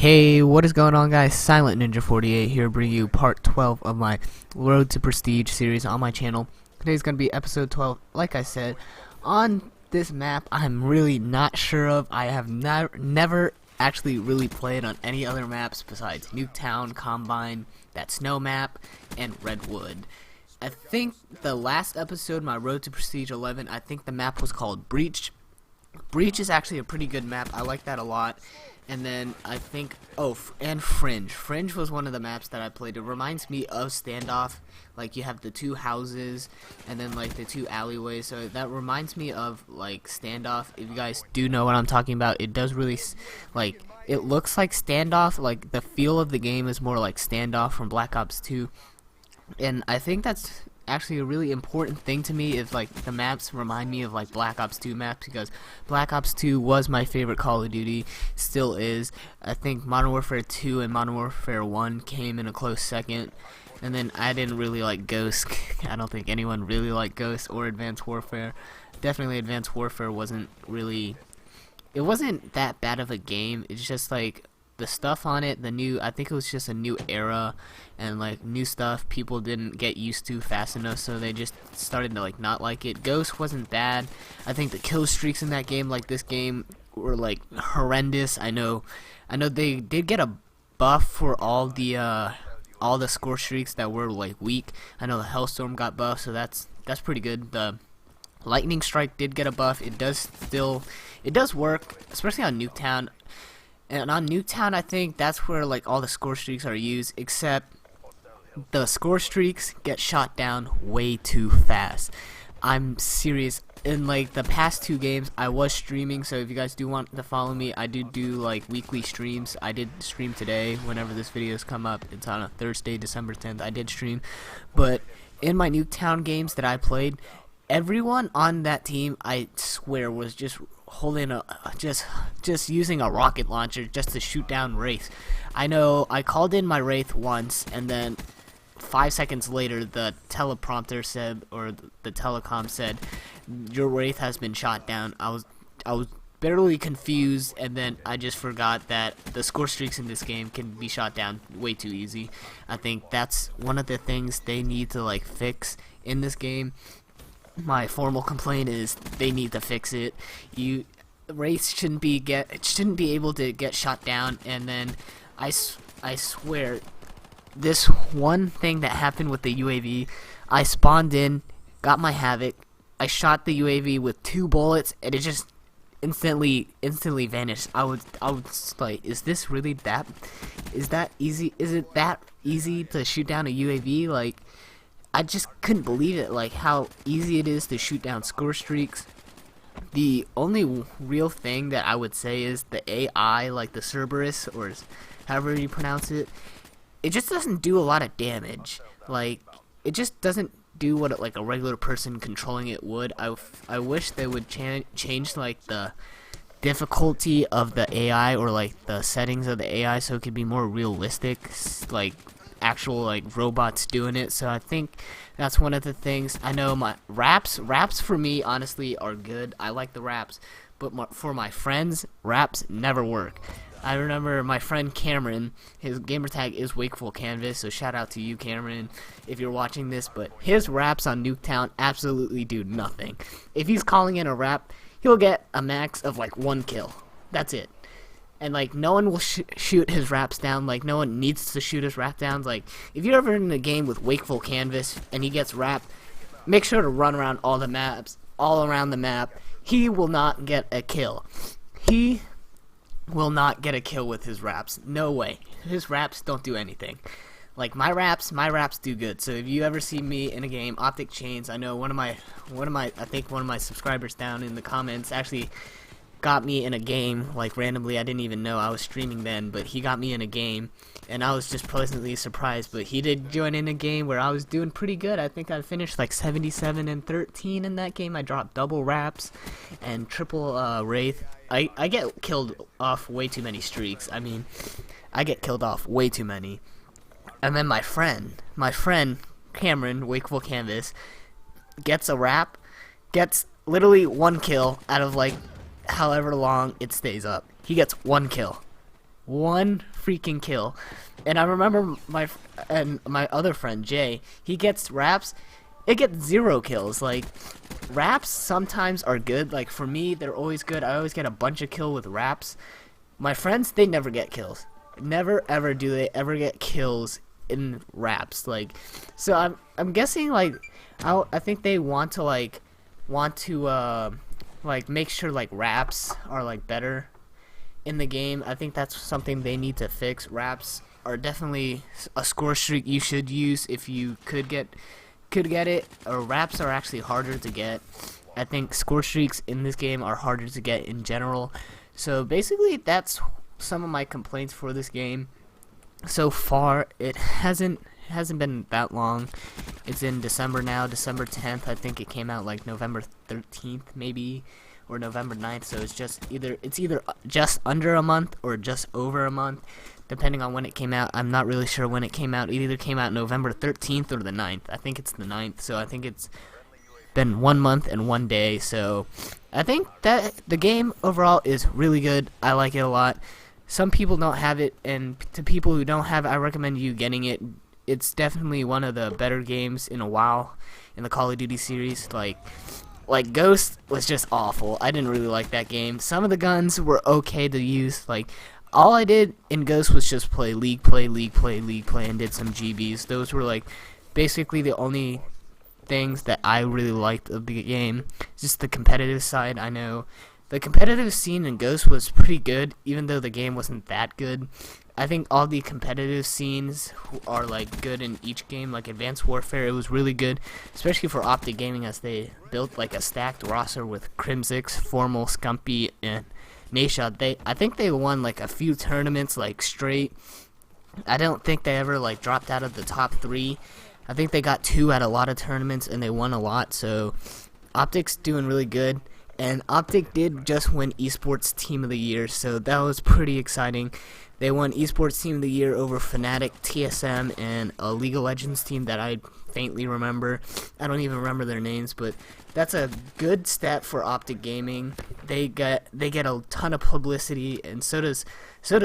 Hey, what is going on, guys? Silent Ninja 48 here, bringing you part 12 of my Road to Prestige series on my channel. Today's going to be episode 12. Like I said, on this map, I'm really not sure of. I have never actually really played on any other maps besides Nuketown, Combine, that snow map, and Redwood. I think the last episode, my Road to Prestige 11, I think the map was called Breach. Breach is actually a pretty good map. I like that a lot. And then I think, and Fringe. Fringe was one of the maps that I played. It reminds me of Standoff. Like, you have the two houses and then like the two alleyways. So that reminds me of like Standoff. If you guys do know what I'm talking about, it does really like, it looks like Standoff. Like, the feel of the game is more like Standoff from Black Ops 2. And I think that's actually a really important thing to me, is like the maps remind me of like Black Ops 2 maps, because Black Ops 2 was my favorite Call of Duty, still is. I think Modern Warfare 2 and Modern Warfare 1 came in a close second, and then I didn't really like Ghost. I don't think anyone really liked Ghost or Advanced Warfare. Definitely Advanced Warfare wasn't really, it wasn't that bad of a game. It's just like the stuff on it, I think it was just a new era, and like new stuff people didn't get used to fast enough, so they just started to like not like it. Ghost wasn't bad. I think the kill streaks in that game, like this game, were like horrendous. I know they did get a buff for all the score streaks that were like weak. I know the Hellstorm got buffed, so that's pretty good. The Lightning Strike did get a buff. It does work, especially on Nuketown. And on Nuketown, I think that's where like all the score streaks are used, except the score streaks get shot down way too fast. I'm serious. In like the past 2 games, I was streaming, so if you guys do want to follow me, I do like weekly streams. I did stream today whenever this videos come up. It's on a Thursday, December 10th. I did stream. But in my Nuketown games that I played, everyone on that team, I swear, was just holding just using a rocket launcher just to shoot down Wraith. I know I called in my Wraith once, and then 5 seconds later the teleprompter said, or the telecom said, your Wraith has been shot down. I was barely confused, and then I just forgot that the score streaks in this game can be shot down way too easy. I think that's one of the things they need to like fix in this game. My formal complaint is they need to fix it. Wraiths shouldn't be able to get shot down. And then I swear, this one thing that happened with the UAV, I spawned in, got my Havoc, I shot the UAV with 2 bullets, and it just instantly vanished. I was like, is this really that? Is that easy? Is it that easy to shoot down a UAV? Like, I just couldn't believe it, like how easy it is to shoot down score streaks. The only real thing that I would say is the AI, like the Cerberus, or however you pronounce it, it just doesn't do a lot of damage. Like, it just doesn't do what like a regular person controlling it would. I wish they would change like the difficulty of the AI, or like the settings of the AI, so it could be more realistic, like actual like robots doing it. So I think that's one of the things. I know my raps for me honestly are good. I like the raps, but for my friends, raps never work. I remember my friend Cameron, his gamertag is Wakeful Canvas, so shout out to you, Cameron, if you're watching this. But his raps on Nuketown absolutely do nothing. If he's calling in a rap, he'll get a max of like 1 kill. That's it. And like, no one will shoot his raps down. Like, no one needs to shoot his rap downs. Like, if you're ever in a game with Wakeful Canvas and he gets rapped, make sure to run around all around the map. He will not get a kill. He will not get a kill with his raps. No way. His raps don't do anything. Like, my raps do good. So if you ever see me in a game, Optic Chains, I know one of my subscribers down in the comments actually got me in a game, like randomly. I didn't even know I was streaming then, but he got me in a game, and I was just pleasantly surprised. But he did join in a game where I was doing pretty good. I think I finished like 77 and 13 in that game. I dropped double raps and triple Wraith. I get killed off way too many streaks. I mean, I get killed off way too many. And then my friend Cameron, Wakeful Canvas, gets a rap, gets literally 1 kill out of like however long it stays up. He gets 1 kill. one freaking kill. And I remember my other friend Jay, he gets raps, it gets 0 kills. Like, raps sometimes are good. Like, for me, they're always good. I always get a bunch of kills with raps. My friends, they never get kills. Never ever do they ever get kills in raps. Like, so I'm guessing, like, I think they want to like make sure like raps are like better in the game. I think that's something they need to fix. Raps are definitely a score streak you should use if you could get it. Or raps are actually harder to get. I think score streaks in this game are harder to get in general. So basically, that's some of my complaints for this game. So far, it hasn't been that long. It's in December now, December 10th. I think it came out like November 13th maybe, or November 9th. So it's either just under a month or just over a month, depending on when it came out. I'm not really sure when it came out. It either came out November 13th or the 9th. I think it's the 9th. So I think it's been 1 month and 1 day. So I think that the game overall is really good. I like it a lot. Some people don't have it, and to people who don't have it, I recommend you getting it. It's definitely one of the better games in a while in the Call of Duty series. Like Ghost was just awful. I didn't really like that game. Some of the guns were okay to use. Like, all I did in Ghost was just play League play, and did some GBs. Those were like basically the only things that I really liked of the game. Just the competitive side. I know the competitive scene in Ghost was pretty good, even though the game wasn't that good. I think all the competitive scenes are like good in each game. Like Advanced Warfare, it was really good, especially for Optic Gaming, as they built like a stacked roster with Crimsix, Formal, Scumpy, and Nashad. I think they won like a few tournaments like straight. I don't think they ever like dropped out of the top 3. I think they got 2 at a lot of tournaments, and they won a lot. So Optic's doing really good. And Optic did just win Esports Team of the Year, so that was pretty exciting. They won Esports Team of the Year over Fnatic, TSM, and a League of Legends team that I faintly remember. I don't even remember their names, but that's a good step for Optic Gaming. They get a ton of publicity, and so does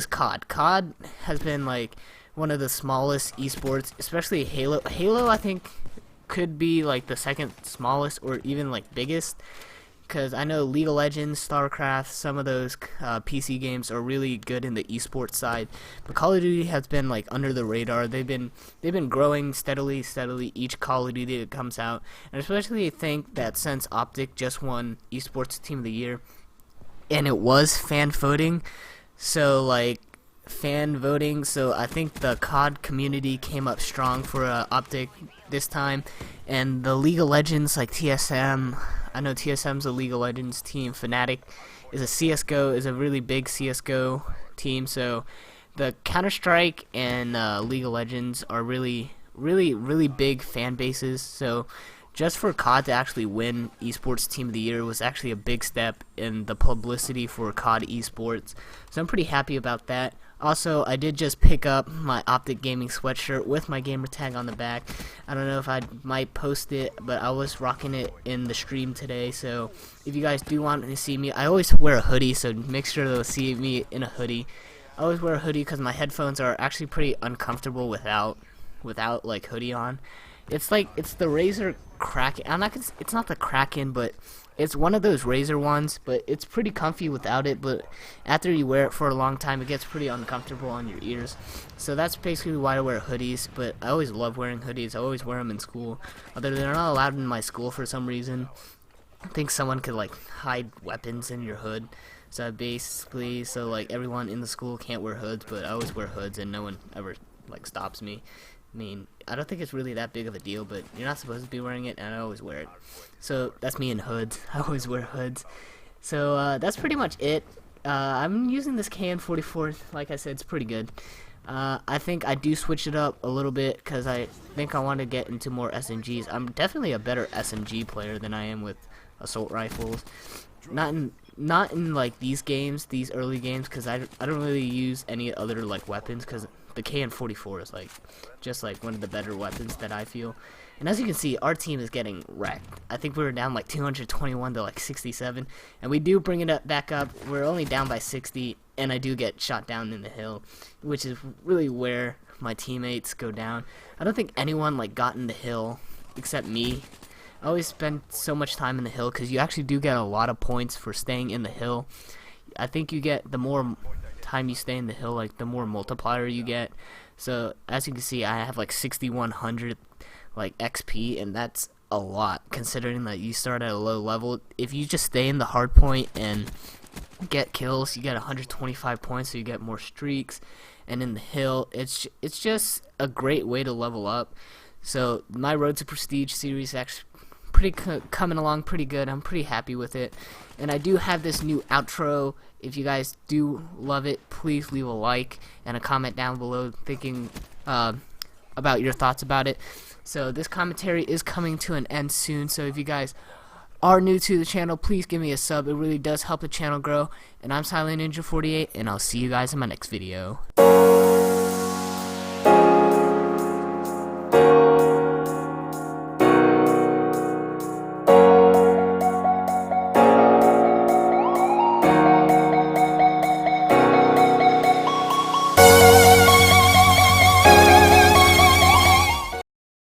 COD. COD has been like one of the smallest esports, especially Halo. Halo, I think, could be like the second smallest or even like biggest. Because I know League of Legends, StarCraft, some of those PC games are really good in the esports side. But Call of Duty has been like under the radar. They've been growing steadily each Call of Duty that comes out. And especially I think that since Optic just won Esports Team of the Year, and it was fan voting, so I think the COD community came up strong for Optic this time. And the League of Legends, like TSM, I know TSM's a League of Legends team. Fnatic is a really big CSGO team. So the Counter-Strike and League of Legends are really big fan bases. So just for COD to actually win Esports Team of the Year was actually a big step in the publicity for COD esports. So I'm pretty happy about that. Also, I did just pick up my Optic Gaming sweatshirt with my gamer tag on the back. I don't know if I might post it, but I was rocking it in the stream today. So if you guys do want to see me, I always wear a hoodie, so make sure to see me in a hoodie. I always wear a hoodie because my headphones are actually pretty uncomfortable without like hoodie on. It's the Razer Kraken. It's not the Kraken, but it's one of those Razer ones, but it's pretty comfy without it. But after you wear it for a long time, it gets pretty uncomfortable on your ears. So that's basically why I wear hoodies. But I always love wearing hoodies. I always wear them in school. Although they're not allowed in my school for some reason. I think someone could like hide weapons in your hood. So basically, like everyone in the school can't wear hoods, but I always wear hoods, and no one ever like stops me. I mean, I don't think it's really that big of a deal, but you're not supposed to be wearing it, and I always wear it. So that's me in hoods. I always wear hoods. So that's pretty much it. I'm using this KN44. Like I said, it's pretty good. I think I do switch it up a little bit because I think I want to get into more SMGs. I'm definitely a better SMG player than I am with assault rifles. Not in like these games, these early games, because I don't really use any other like weapons, because the KN44 is like just like one of the better weapons that I feel. And as you can see, our team is getting wrecked. I think we were down like 221 to like 67, and we do bring it back up. We're only down by 60. and I do get shot down in the hill, which is really where my teammates go down. I don't think anyone like got in the hill except me. I always spend so much time in the hill because you actually do get a lot of points for staying in the hill. I think you get, the more time you stay in the hill, like the more multiplier you get. So as you can see, I have like 6100 like XP, and that's a lot considering that you start at a low level. If you just stay in the hard point and get kills, you get 125 points, so you get more streaks. And in the hill, it's just a great way to level up. So my Road to Prestige series is actually coming along pretty good. I'm pretty happy with it, and I do have this new outro. If you guys do love it, please leave a like and a comment down below thinking about your thoughts about it. So this commentary is coming to an end soon, so if you guys are new to the channel, please give me a sub. It really does help the channel grow. And I'm Silent Ninja 48, and I'll see you guys in my next video.